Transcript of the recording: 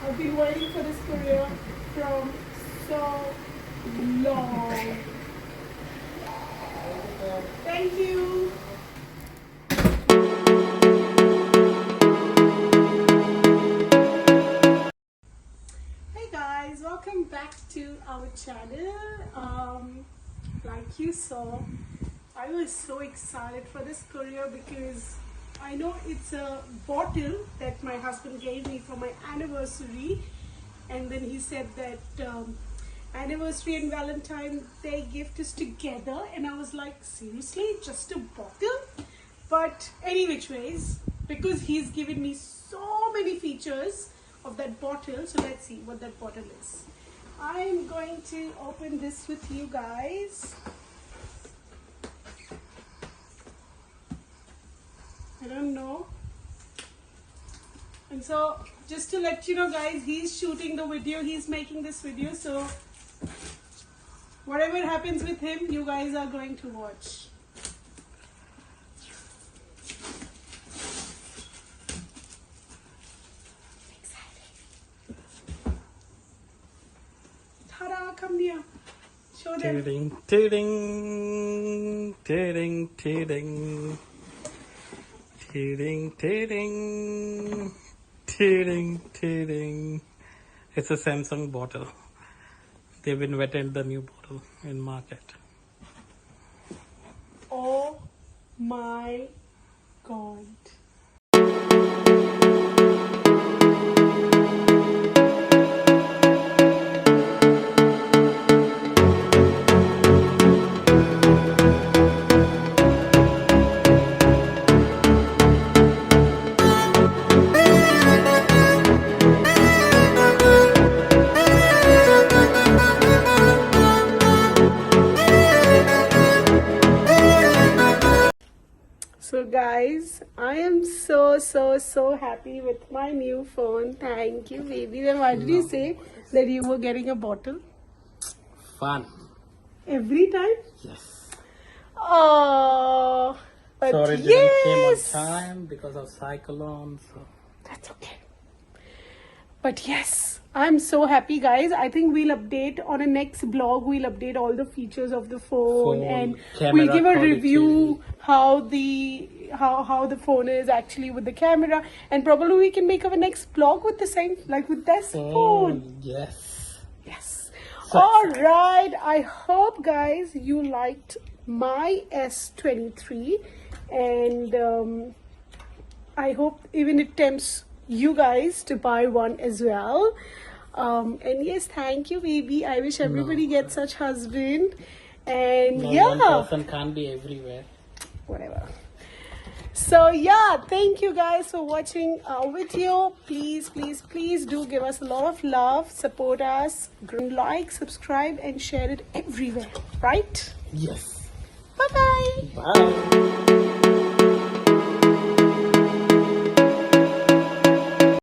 I've been waiting for this courier from so long. Thank you. Hey guys, welcome back to our channel. Like you saw, I was so excited for this courier because I know it's a bottle that my husband gave me for my anniversary, and then he said that anniversary and Valentine Day gift is together, and I was like, seriously, just a bottle? But any which ways, because he's given me so many features of that bottle, so let's see what that bottle is. I'm going to open this with you guys. I don't know. And so just to let you know guys, he's shooting the video, he's making this video, so whatever happens with him, you guys are going to watch. Ta-da, come near. Show them. Tooting, tooting, tooting, tooting. Tooting, tooting, tooting, tooting. It's a Samsung bottle. They've invented the new bottle in market. Oh my God. So guys, I am so happy with my new phone. Thank you, baby. Then why did you say that you were getting a bottle? Fun. Every time? Yes. Oh, but Sorry, it yes. didn't came on time because of cyclone. So. That's okay. But yes, I'm so happy guys. I think we'll update on a next blog. We'll update all the features of the phone and we'll give a review how the phone is actually with the camera, and probably we can make our next blog with the same, like with this phone. Yes. Yes. All right. I hope guys you liked my S23, and I hope even it tempts you guys to buy one as well. And yes, thank you, baby. I wish everybody gets such husband. And yeah, one person can't be everywhere. Whatever. So yeah, thank you guys for watching our video. Please do give us a lot of love, support us, like, subscribe, and share it everywhere. Right? Yes. Bye bye. Bye.